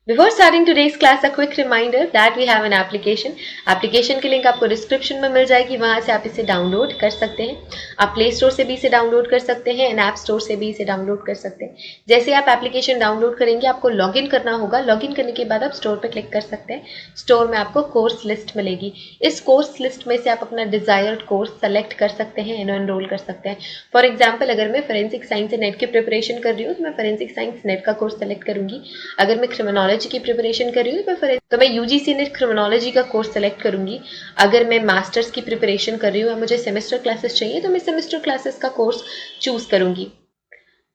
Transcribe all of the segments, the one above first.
Before starting today's class, a quick reminder that we have an application. Application की link आपको description में मिल जाएगी, वहां से आप इसे डाउनलोड कर सकते हैं. आप प्ले स्टोर से भी इसे डाउनलोड कर सकते हैं एंड ऐप स्टोर से भी इसे डाउनलोड कर सकते हैं. जैसे आप एप्लीकेशन डाउनलोड करेंगे आपको लॉगिन करना होगा. लॉगिन करने के बाद आप स्टोर पर क्लिक कर सकते हैं. स्टोर में आपको कोर्स लिस्ट मिलेगी. इस कोर्स लिस्ट में से आप अपना डिजायर्ड कोर्स सेलेक्ट कर सकते हैं एंड एनरोल कर सकते हैं. फॉर एग्जाम्पल, अगर मैं फोरेंसिक साइंस नेट की प्रिपरेशन कर रही हूँ तो मैं फोरेंसिक साइंस नेट का कोर्स सेलेक्ट करूंगी. अगर मैं क्रिमिनोलॉजी की प्रिपरेशन कर रही हूँ तो मैं यूजीसी नेट क्रिमिनोलॉजी का कोर्स सेलेक्ट करूंगी. अगर मैं मास्टर्स की प्रिपरेशन कर रही हूँ और मुझे सेमेस्टर क्लासेस चाहिए तो मैं सेमेस्टर क्लासेस का कोर्स चूज करूंगी.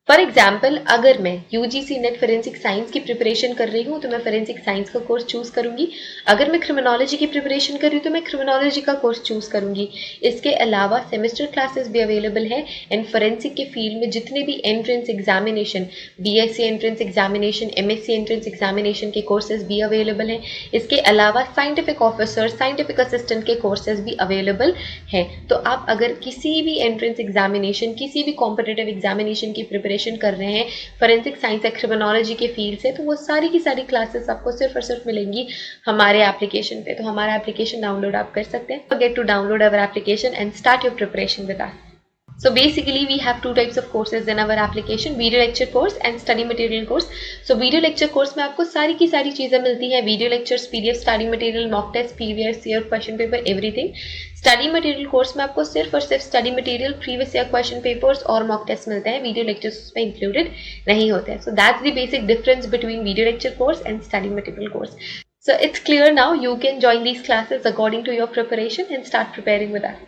फॉर एग्जाम्पल, अगर मैं यूजीसी नेट फोरेंसिक साइंस की प्रिपरेशन कर रही हूँ तो मैं फोरेंसिक साइंस का कोर्स चूज करूंगी. अगर मैं क्रिमिनोलॉजी की प्रिपरेशन कर रही हूँ तो मैं क्रिमिनोलॉजी का कोर्स चूज करूंगी. इसके अलावा सेमेस्टर क्लासेस भी अवेलेबल हैं एंड फोरेंसिक के फील्ड में जितने भी entrance examination, BSc entrance examination, MSc entrance examination के कोर्सेज भी अवेलेबल हैं. इसके अलावा साइंटिफिक ऑफिसर, साइंटिफिक असिस्टेंट के कोर्सेज भी अवेलेबल हैं. तो आप अगर किसी भी एंट्रेंस एग्जामिनेशन, किसी भी कॉम्पिटिटिव एग्जामिनेशन की प्रिपरेशन कर रहे हैं फोरेंसिक साइंस या क्रिमिनोलॉजी के फील्ड से, तो वो सारी की सारी क्लासेस आपको सिर्फ और सिर्फ मिलेंगी हमारे एप्लीकेशन पे. तो हमारा एप्लीकेशन डाउनलोड आप कर सकते हैं. Forget to download our application and start your preparation with us. So basically we have two types of courses in our application, video lecture course and study material course. So video lecture course में आपको सारी की सारी चीजें मिलती हैं. Video lectures, PDF, study material, mock test, previous year question paper, everything. Study material course में आपको सिर्फ और सिर्फ study material, previous year question papers और मॉक टेस्ट मिलते हैं. वीडियो लेक्चर्स उसमें इंक्लूडेड नहीं होते हैं. So that's the basic difference between video lecture course and study material course. So it's clear now. You can join these classes according to your preparation and start preparing with us.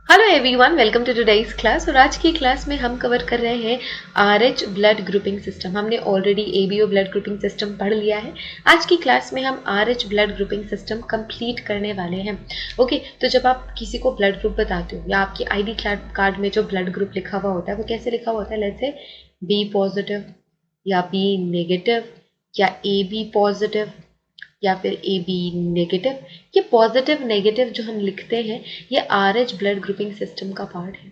Hello everyone, welcome to today's class. और आज की class में हम cover कर रहे हैं RH blood grouping system. हमने already ABO blood grouping system पढ़ लिया है. आज की क्लास में हम RH blood grouping system complete करने वाले हैं. ओके, तो जब आप किसी को ब्लड ग्रुप बताते हो या आपकी आईडी कार्ड में जो ब्लड ग्रुप लिखा हुआ होता है वो कैसे लिखा हुआ होता है? लेट्स से बी पॉजिटिव या बी नेगेटिव या ए बी पॉजिटिव या फिर ए बी नेगेटिव. ये पॉजिटिव नेगेटिव जो हम लिखते हैं ये आरएच ब्लड ग्रुपिंग सिस्टम का पार्ट है.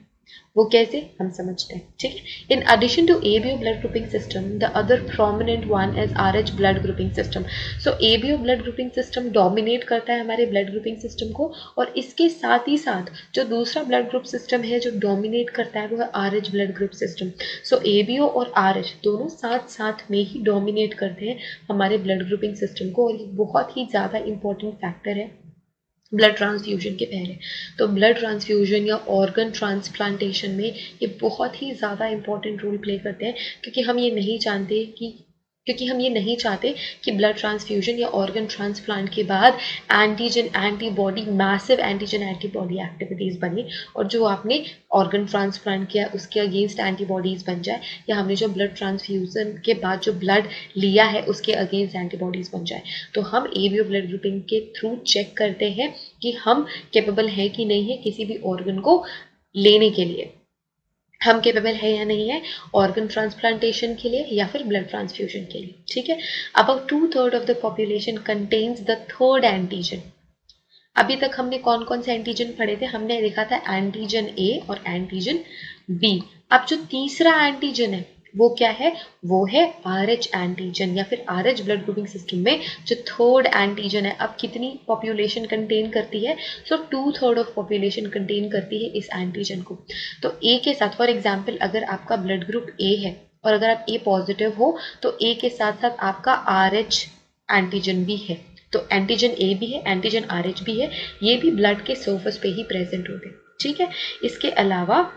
वो कैसे हम समझते हैं, ठीक है. In addition to ABO blood grouping system the other prominent one is Rh blood grouping system. So ABO blood grouping system dominate करता है हमारे ब्लड ग्रुपिंग सिस्टम को, और इसके साथ ही साथ जो दूसरा ब्लड ग्रुप सिस्टम है जो डोमिनेट करता है वो है RH blood group system. So ABO और आरएच दोनों साथ साथ में ही डोमिनेट करते हैं हमारे ब्लड ग्रुपिंग सिस्टम को, और ये बहुत ही ज़्यादा इंपॉर्टेंट फैक्टर है ब्लड ट्रांसफ्यूजन के पहले. तो ब्लड ट्रांसफ्यूजन या ऑर्गन ट्रांसप्लांटेशन में ये बहुत ही ज़्यादा इंपॉर्टेंट रोल प्ले करते हैं, क्योंकि हम ये नहीं चाहते कि ब्लड ट्रांसफ्यूजन या ऑर्गन ट्रांसप्लांट के बाद antigen antibody, massive antigen antibody activities बने और जो आपने ऑर्गन ट्रांसप्लांट किया उसके अगेंस्ट एंटीबॉडीज़ बन जाए, या हमने जो ब्लड ट्रांसफ्यूजन के बाद जो ब्लड लिया है उसके अगेंस्ट एंटीबॉडीज़ बन जाए. तो हम एबीओ ब्लड ग्रुपिंग के थ्रू चेक करते हैं कि हम कैपेबल है कि नहीं है किसी भी ऑर्गन को लेने के लिए, हम कैपेबल है या नहीं है ऑर्गन ट्रांसप्लांटेशन के लिए या फिर ब्लड ट्रांसफ्यूजन के लिए, ठीक है. About 2/3 of the population contains the third antigen. अभी तक हमने कौन कौन से एंटीजन पढ़े थे? हमने देखा था एंटीजन ए और एंटीजन बी. अब जो तीसरा एंटीजन है वो क्या है? वो है आरएच एंटीजन या फिर आरएच ब्लड ग्रुपिंग सिस्टम में जो थर्ड एंटीजन है. अब कितनी पॉपुलेशन कंटेन करती है? सो 2/3 ऑफ पॉपुलेशन कंटेन करती है इस एंटीजन को. तो ए के साथ, फॉर एग्जाम्पल, अगर आपका ब्लड ग्रुप ए है और अगर आप ए पॉजिटिव हो तो ए के साथ साथ आपका आरएच एंटीजन भी है. तो एंटीजन ए भी है, एंटीजन आरएच भी है, ये भी ब्लड के सर्फेस पे ही प्रेजेंट होते हैं, ठीक है. इसके अलावा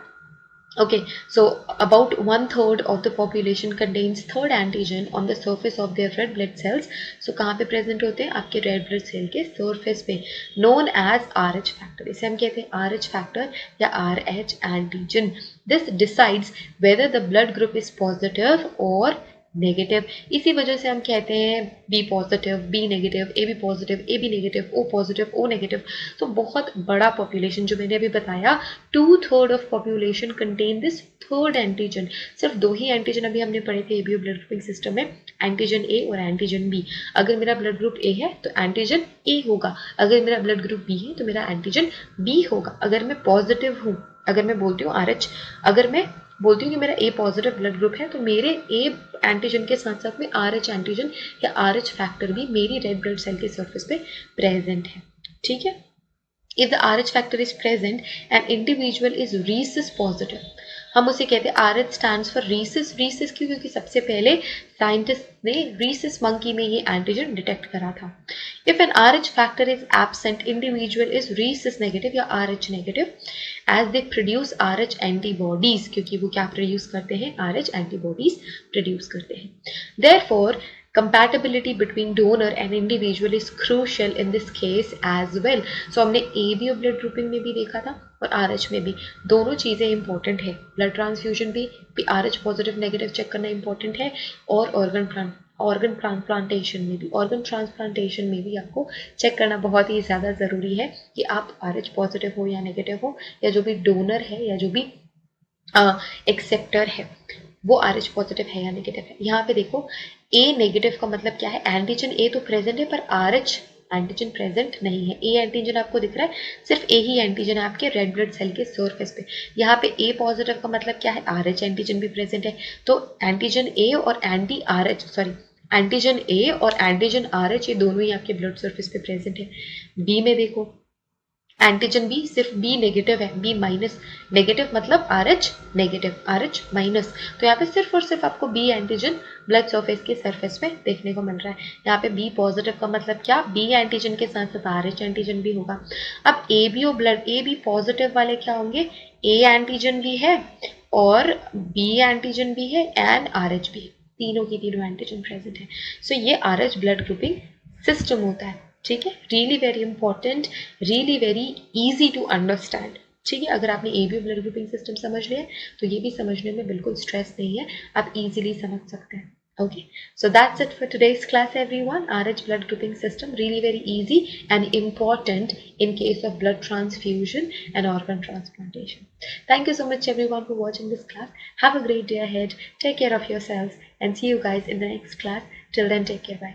okay, so about 1/3 of the population contains third antigen on the surface of their red blood cells. So कहाँ पे present होते हैं? आपके red blood cell के surface पे, known as RH factor. इसे हम कहते हैं RH factor या RH antigen. This decides whether the blood group is positive or negative. इसी वजह से हम कहते हैं B positive, B negative, A B positive, A B negative, O positive, O negative. तो बहुत बड़ा पॉपुलेशन जो मैंने अभी बताया, 2/3 of population contain this third antigen. सिर्फ 2 ही एंटीजन अभी हमने पढ़े थे एबीओ ब्लड ग्रुपिंग सिस्टम में, एंटीजन ए और एंटीजन बी. अगर मेरा ब्लड ग्रुप ए है तो एंटीजन ए होगा, अगर मेरा ब्लड ग्रुप बी है तो मेरा एंटीजन बी होगा. अगर मैं पॉजिटिव हूँ, अगर मैं बोलती हूँ आरएच, अगर मैं बोलती हूँ कि मेरा ए पॉजिटिव ब्लड ग्रुप है, तो मेरे ए एंटीजन के साथ साथ में RH एंटीजन या RH फैक्टर भी मेरी रेड ब्लड सेल के सरफेस पे प्रेजेंट है, ठीक है। If the RH factor is present, an individual is rhesus positive. हम उसे कहते हैं RH stands for rhesus. rhesus क्यों? क्योंकि सबसे पहले साइंटिस्ट ने rhesus monkey में ये एंटीजन डिटेक्ट करा था. If an RH factor is absent, individual is rhesus negative या RH negative, as they produce RH antibodies, क्योंकि वो क्या प्रोड्यूस करते हैं? RH antibodies प्रोड्यूस करते हैं. Therefore, compatibility between donor and individual is crucial in this case as well. So हमने ABO blood grouping में भी देखा था और RH में भी, दोनों चीज़ें इंपॉर्टेंट है. ब्लड ट्रांसफ्यूजन भी RH पॉजिटिव नेगेटिव चेक करना इंपॉर्टेंट है, और ऑर्गन ट्रांसप्लांटेशन में भी आपको चेक करना बहुत ही ज़्यादा ज़रूरी है कि आप RH पॉजिटिव हो या नेगेटिव हो, या जो भी डोनर है या जो भी एक्सेप्टर है वो RH पॉजिटिव है या नेगेटिव है. यहाँ पे देखो A नेगेटिव का मतलब क्या है? एंटीजन A तो प्रेजेंट है पर RH एंटीजन प्रेजेंट नहीं है. A एंटीजन आपको दिख रहा है, सिर्फ A ही एंटीजन है आपके रेड ब्लड सेल के सरफेस पे. यहाँ पे A पॉजिटिव का मतलब क्या है? RH एंटीजन भी प्रेजेंट है. तो एंटीजन A और एंटीजन A और एंटीजन RH ये दोनों ही आपके ब्लड सरफेस पे प्रेजेंट है. B में देखो एंटीजन बी सिर्फ बी नेगेटिव है, बी माइनस. नेगेटिव मतलब RH नेगेटिव, RH माइनस. तो यहाँ पे सिर्फ और सिर्फ आपको बी एंटीजन ब्लड सरफेस के सरफेस में देखने को मिल रहा है. यहाँ पे बी पॉजिटिव का मतलब क्या? बी एंटीजन के साथ साथ RH एंटीजन भी होगा. अब ABO ब्लड, AB पॉजिटिव वाले क्या होंगे? A एंटीजन भी है और B एंटीजन भी है एंड RH भी है, तीनों की तीनों एंटीजन प्रेजेंट है. सो ये RH ब्लड ग्रुपिंग सिस्टम होता है, ठीक है. Really very important, really very easy to understand, ठीक है. अगर आपने ABO ब्लड ग्रुपिंग सिस्टम समझ लिया तो ये भी समझने में बिल्कुल स्ट्रेस नहीं है, आप इजीली समझ सकते हैं. Okay, so that's it for today's class everyone. RH blood grouping system, really very easy and important in case of blood transfusion and organ transplantation. Thank you so much everyone for watching this class. Have a great day ahead. Take care of yourselves and see you guys in the next class. Till then, take care. Bye.